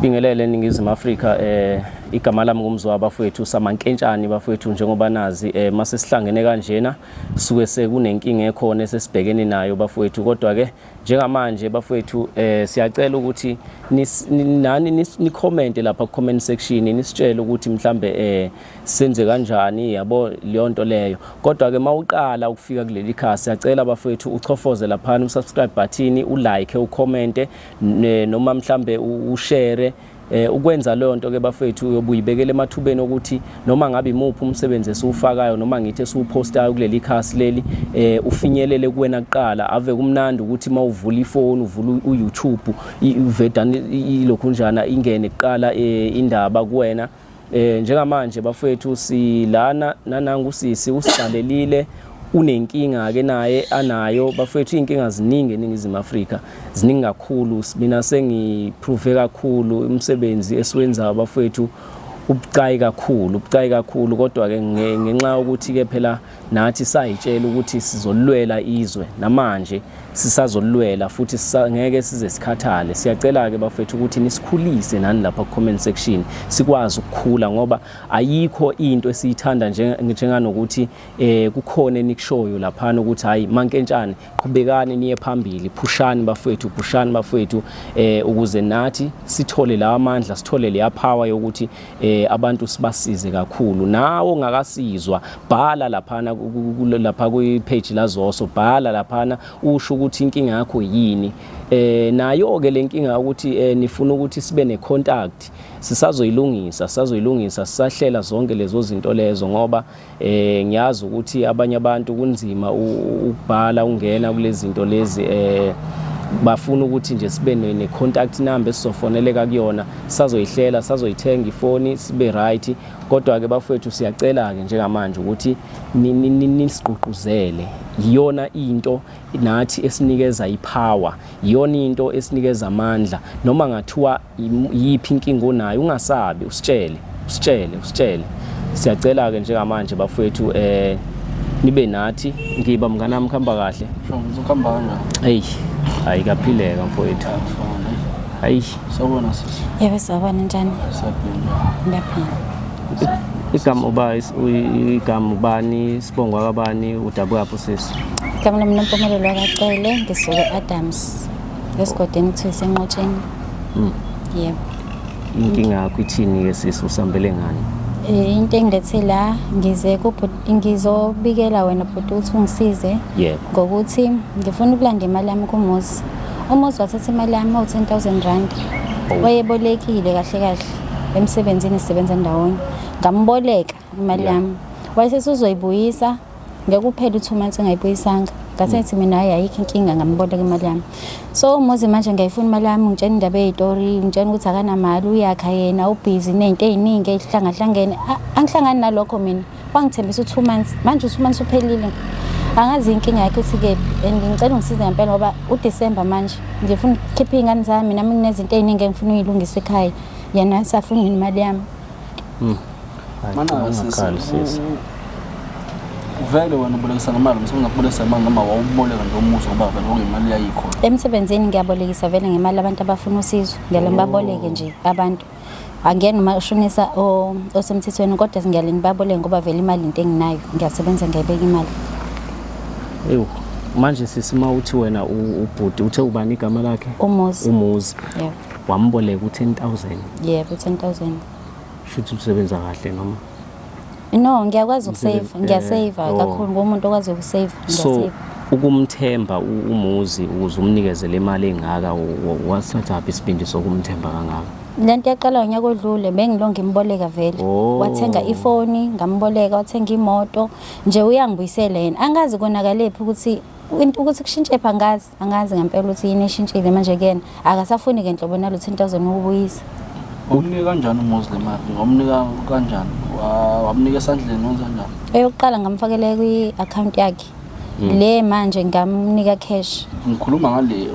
Sibingelele eNingizimu Afrika igama lami ngumzwa bafowethu Samankentshane bafowethu njengoba nazi mase sihlangene kanjena suke sekunenkinga ekhona esesibhekene nayo bafowethu kodwa ke njengamanje bafowethu siyacela ukuthi ni comment lapha ku comment section nisitshele ukuthi mhlambe senze kanjani yabo leyo nto leyo kodwa ke mawuqala ukufika kuleli khasi siyacela bafowethu uchofoze lapha usubscribe button ulike ucommente noma mhlambe ushare ukwenza leyo nto ke bafethu uyobuyibekele emathubeni ukuthi noma ngabe imuphi umsebenzi esiwufakayo noma ngithi esiwupostayo kuleli khasi leli ufinyelele kuwena kuqala ave kumnandi ukuthi mawuvula ifoni uvula uYouTube uvedana ilokhu njana ingene kuqala indaba kuwena njengamanje bafethu silana nananga usisi usiqalelile unenkinga ke naye anayo bafethu inkinga ziningi eNingizimu Afrika ziningi kakhulu mina sengiprove kakhulu umsebenzi esiwenza bafethu ubucayi kakhulu kodwa ke ngenxa ukuthi ke phela nathi sayitshela ukuthi sizolwela izwe namanje sisazolwela futhi ngeke size sikhathale siyacela ke bafethu ukuthi nisikhulise nani lapha ku comment section sikwazi ukukhula ngoba ayikho into esiyithanda njenganokuthi kukhona enikushoyo lapha ukuthi hayi Mankentshane qhubekani niye phambili pushani bafethu ukuze nathi sithole la amandla sithole le power yokuthi abantu sibasize kakhulu nawo ngakasizwa bhala lapha ku page lazoso bhala lapha usho ukuthi inkinga yakho yini nayo ke lenkinga ukuthi nifuna ukuthi sibe ne contact sisazoyilungisa sisahlela zonke lezo zinto lezo ngoba ngiyazi ukuthi abanye abantu kunzima ukubhala ungena kulezi zinto lezi bafuna ukuthi nje sibe ne contact number sizofoneleka kuyona sazoyihlela sazoyithenga ifoni sibe right kodwa ke bafethu siyacela ke njengamanje ukuthi nisiqhuquzele iyona into nathi esinikeza ipower iyona into esinikeza amandla noma ngathiwa yiphi inkinga onayo ungasabi usitshele siyacela ke njengamanje bafethu nibe nathi ngiba mnganami khamba kahle uzokhamba kanjani hayi kaphileka mfowethu hayi sawubona sisi yebo sawubona njani ngiyaphila igama ubani sibongwa kabani udabukapho sisi igama lami noMpumelelo kaCele ngisuke Adams esigodini kuthiwa senqotsheni yebo inkinga yakho ithini ke sisi usambele ngani into engilethe la ngizobikela wena bhuti ukuthi ungisize ngokuthi ngifuna ukulanda imali yami kuMuzi uMuzi wathatha imali yami u10,000 rand wayebolekile kahle emsebenzini sisebenza ndawonye ngamboleka imali yami wayese uzoyibuyisa ngekuphela u2 months engayibuyisanga ngasethi mina hayi ayikho inkinga ngamboleka imali yami so uMuzi manje ngiyifuna imali yami ngitshela indaba ezitori ngitshela ukuthi akana mali uyakha yena ubusy nezinto eziningi ezihlangahlangene angihlangani nalokho mina wangithembisa u2 months manje u2 months uphelile angazi inkinga yakhe uthi ke ngicela ungisize ngempela ngoba uDecember manje ngifuna ukukhipha izingane zami nami nginezinto eziningi engifuna uyilungisa ekhaya yena safuna imali yami mana sisi vele wena ubolekisa ngemali usungabolekisa imali noma wawuboleka ngomuzi ngoba vele okuyimali yayikho emsebenzini ngiyabolekisa vele ngemali abantu abafuna usizo ngiyale ngibaboleke nje abantu angiyena uma ushonisa osemthethweni kodwa ngiyale ngibaboleke ngoba vele imali into enginayo ngiyasebenza ngiyibeka imali manje sisima uthi wena ubhuti uthe ubani igama lakhe uMuzi yebo wamboleka u10,000 yebo 10,000 futhi usebenza kahle noma no ngiyakwazi ukusave ngiyasave kakhulu ngomuntu okwazi ukusave so ukumthemba uMuzi ukuze umnikeze le mali engaka wasatha isibindi sokumthemba kangaka lento yaqala unyaka odlule bengilonga imboleka vele wathenga ifoni ngamboleka wathenga imoto nje uyangibuyisela yena angazi konakalephi ukuthi kushintshe angazi ngempela ukuthi yini ishintshile manje kuyena akasafuni ke nhlobo nalo 10,000 ukubuyisa umnika kanjani uMuzi le mali ngomnika kanjani wamnika esandleni kanjani eyokuqala ngamfakela kwi-account yakhe le manje ngamnika cash ngikhuluma ngale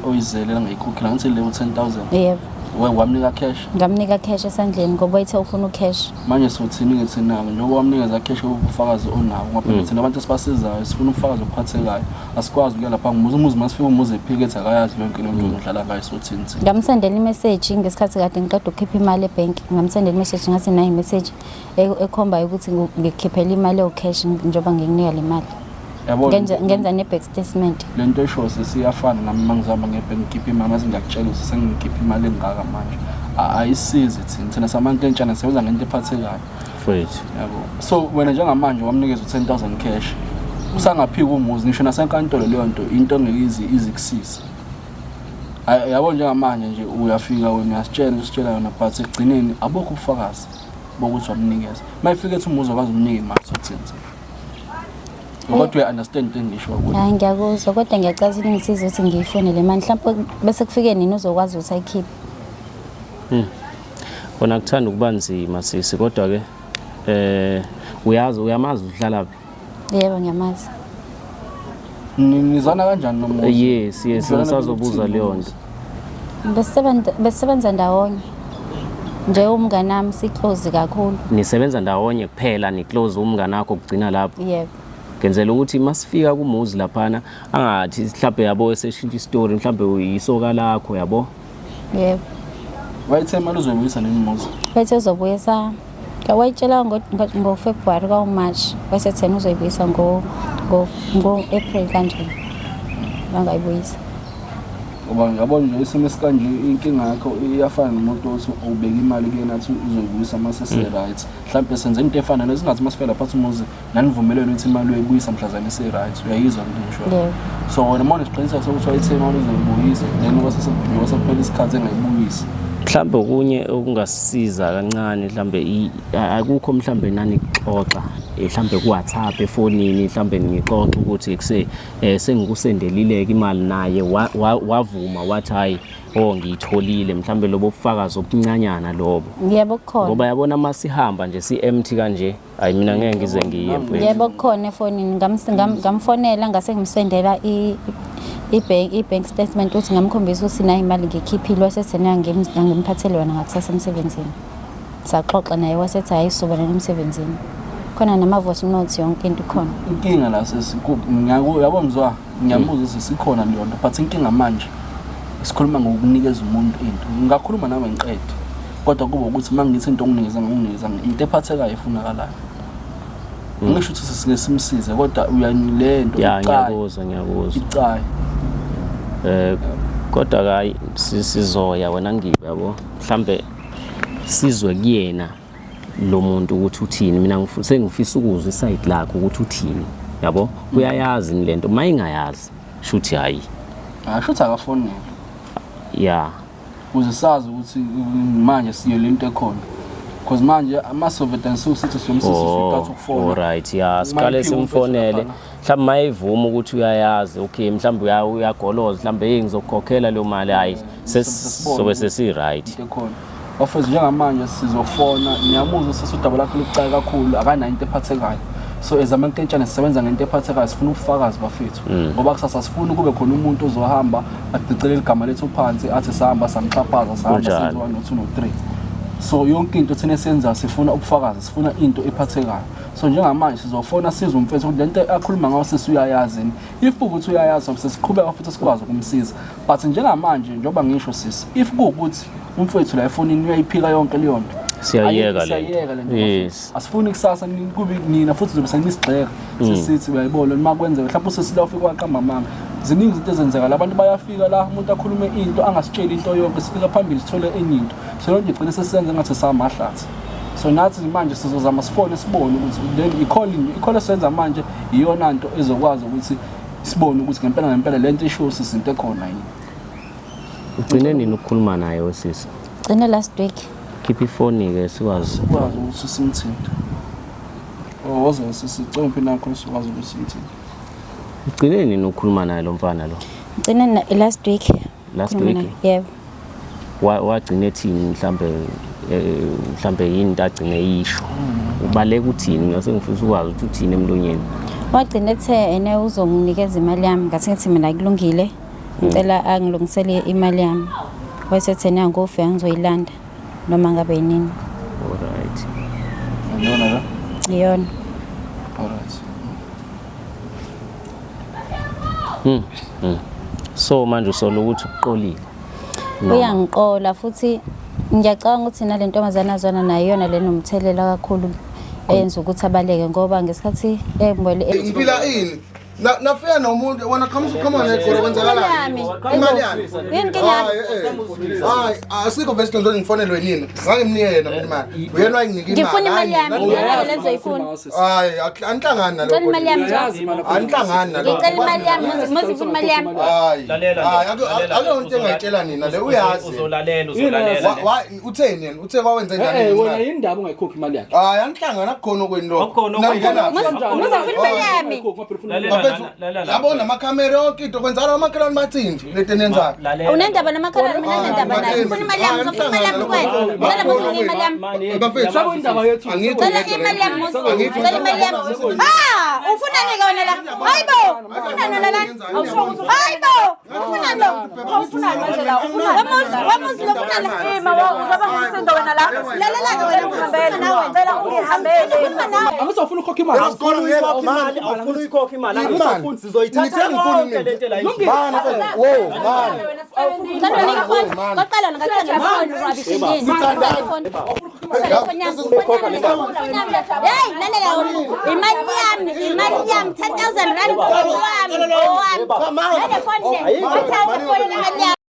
oyizelela ngayikhokhela ngithi le u10,000 yebo wamnika cash ngamnika cash esandleni ngoba ethe ufuna ucash manje sothini ngithina njengoba wamnikeza cash ubufakazi onawo ngaphela thina abantu sibasizayo sifuna ubufakazi obuphathekayo asikwazi ukuya lapha umuzi masifika umuzi ephikethe akayazi yonke into ngidlala ngayo sothini ngamsendela imessage ngesikhathi kade ngiqeda ukukhipha imali ebank ngamsendela imessage ngathi nayi message ekhombayo ukuthi ngikhiphela imali ecash njengoba ngikunika le mali ngenza ne-back statement lento esho siyafana nami mangizama ngebhenki ngikhipha imali mase ngiyakutshela ukuthi sengikhipha imali engaka manje ayisizi thina sabantu entshana sebenza ngento ephathekayo mfowethu yabo so wena njengamanje wamnikeza u10,000 cash usangaphika umuzi ngisho nasenkantolo leyo nto into engeke izikusiza yabo njengamanje nje uyafika wena uyasitshela yona but egcineni abokho ubufakazi bokuthi wamnikeza mayifika ethi umuzi wakwazi umnika imali sothini kodwa understand into engisho ukuthi hayi ngiyakuzwa kodwa ngiyacela ukuthi ngisize ukuthi ngiyifone le mali mhlawumbe bese kufike nini uzokwazi ukuthi ayikhiphe Kona kuthanda ukuba nzima sisi kodwa ke uyamazi udlalaphi yebo ngiyamazi nizana kanjani nomuzi yes ngisazobuza leyo nto besebenza ndawonye nje umngane nami siclose kakhulu nisebenza ndawonye kuphela ni close umngane wakho kugcina lapho yebo ngenzela ukuthi masifika kumuzi laphana angathi mhlawumbe yabo eseshintsha istory mhlawumbe uyisoka lakho yabo yebo wayithe imali uzoyibuyisa nemimuzi bese uzobuyisa wayitshela ngo-February ka-March bese thena uzoyibuyisa ngo-April kanje angayibuyisa ngoba ngiyabona nje isimo esikanje inkinga yakho iyafana nomuntu othi ubeka imali kuyena athi uzoyibuyisa mase se-right mhlawumbe senze into efana nesingathi masifela phansi umuzi nanivumelene ukuthi imali uyibuyisa mhlazane se-right uyayizwa ngisho yebo so wena manje isiqiniseko sokuthi wayithe imali uzoyibuyisa then wasekuphela isikhathi engayibuyisi mhlambe okunye okungasiza kancane mhlambe akukho mhlambe nani xoxa mhlambe ku WhatsApp efonini mhlambe ngixoxa ukuthi sengikusendelileke imali naye wavuma wathi hayi ngiyitholile mhlambe lobo bufakazi obuncanyana lobo yebo kukhona ngoba yabona masihamba nje si-empty kanje hayi mina ngeke ngize ngiye mfowethu yebo kukhona efonini ngamfonela ngase ngimsendela i-bank statement uthi ngamkhombisa ukuthi nayo imali ngikhiphile wasethena ngimphathele wona ngakusasa emsebenzini saxoxa naye wasethi hayi sobana emsebenzini khona nama-voice notes yonke into khona inkinga la yabo mzwa ngiyabuza ukuthi sikhona leyo nto but inkinga manje sikhuluma ngokunikeza umuntu into ngingakhuluma nawe ngiqede kodwa kuba ukuthi mangithi into onginikeza into ephathekayo efunakalayo ngisho ukuthi sisike simsize kodwa uyanile nto ngiyakuzwa icayi kodwa hayi sizoya wena ngibe yabo mhlambe sizwe kuyena lo muntu ukuthi uthini mina sengifisa ukuzwa iside lakho ukuthi uthini yabo uyayazi lento mayingayazi shuthi hayi shuthi akafonela yeah ukuze sazi ukuthi manje siyo lento ekhona because manje ama-surveillance usithi siyomsifika ukufona alright yeah siqale simfonele mhlawumbe mayivuma ukuthi uyayazi okay mhlawumbe uyagoloza mhlawumbe ngizokukhokhela leyo mali hayi sobe sesi-right ekhona office njengamanje sizofona ngiyamuza sesudaba lakho lucayi kakhulu akanayo into ephathekayo so ezabantu entshana sisebenza ngento ephathekayo sifuna ubufakazi bafethu ngoba kusasa sifuna kube khona umuntu ozohamba adicelela igama lethu phansi athi sahamba samxhaphaza sahamba senziwa no2 no3 so yonke into thina esenza sifuna ubufakazi sifuna into ephathekayo so njengamanje sizofona sizwe umfethu ukuthi lento akhuluma ngayo sesiyayazi if ukuthi uyayazi sesiqhubeka futhi sikwazi ukumsiza but njengamanje njengoba ngisho sisi if kuukuthi umfethu la efonini uyayiphika yonke leyo nto siyayeka lento yes asifuni kusasa kube nina futhi zobe senisigxeka sisithi uyayibona uma kwenzeka mhlawumbe usesila ufika kwaqamba manga ziningi izinto ezenzeka labantu bayafika la umuntu akhulume into angasitsheli into yonke sifika phambili sithole enye into so lonke igcine sesenze ngathi samahlathi so nathi manje sizozama sifone sibone ukuthi then i-call esenza manje iyona nto ezokwazi ukuthi sibone ukuthi ngempela lento esho sisinto ekhona yini ugcine nini ukukhuluma naye wesisi gcine last week khipha ifoni ke sikwazi ukuthi simthinte oze sicompe nakho sikwazi ukuthi simthinte ugcine nini ukukhuluma naye lo mfana lo gcine last week yebo wagcine ethini mhlambe yini into agcine yisho ubaleka uthini ngase ngifisa ukwazi ukuthi uthini emlonyeni wagcine ethe ene uzonginikeza imali yami ngathi mina kulungile ngicela angilungisele imali yami wayesethi nangu ufika ngizoyilanda noma ngabe yinini. Alright. Ngiyona la. Iyona. Alright. So manje usola ukuthi uqolile. Uyangiqola futhi ngiyacabanga ukuthi nale ntombazana azwana nayo yona lenomthelela kakhulu eyenza ukuthi abaleke ngoba ngesikhathi engibole impila ini nafika nomuntu wena come on egoro kwenzakalani imali yami hayi asikho vese ngizoni ngifonelwe nini ngangimnike yena imali uyena wayinika imali ngifuna imali yami ngeke lenzo yifuna hayi angihlangani nalokho imali yami angihlangani nalokho ngicela imali yami ngizifuna imali yami hayi ake into engayitshela nina le uyazi uzolalela utheni yena uthe kwawenza njani wena indaba ungayikhokhi imali yakhe hayi angihlangana akukhona kwento ngizofuna imali yami yabo namakhamera yonke into kwenzala amakhelwane bathindi lento enenzayo unendaba namakhalane mina nendaba naye ufuna imali yami ngizofuna imali yami kwena ngicela ngifuna imali yami bafethu sabo indaba yethu ngicela imali yami ngicela imali yami ufuna nike wena la hayibo ufuna nona la hayibo ufuna lo ufuna manje la ufuna wamuzi lofuna la uzaba ngisindo wena la lalela ke wena uhambele nawe ngicela ungihambele angisofuna ukhokha imali asikona ngeke imali awufuna uyikhokha imali awufuna sizoyithatha ngifuna lento la bana wo bana ngicela nike phone qaqala ngathanda phone rubbish yini hey lalela imali yami 10,000 rand owami owami phone le wathi phone imali yami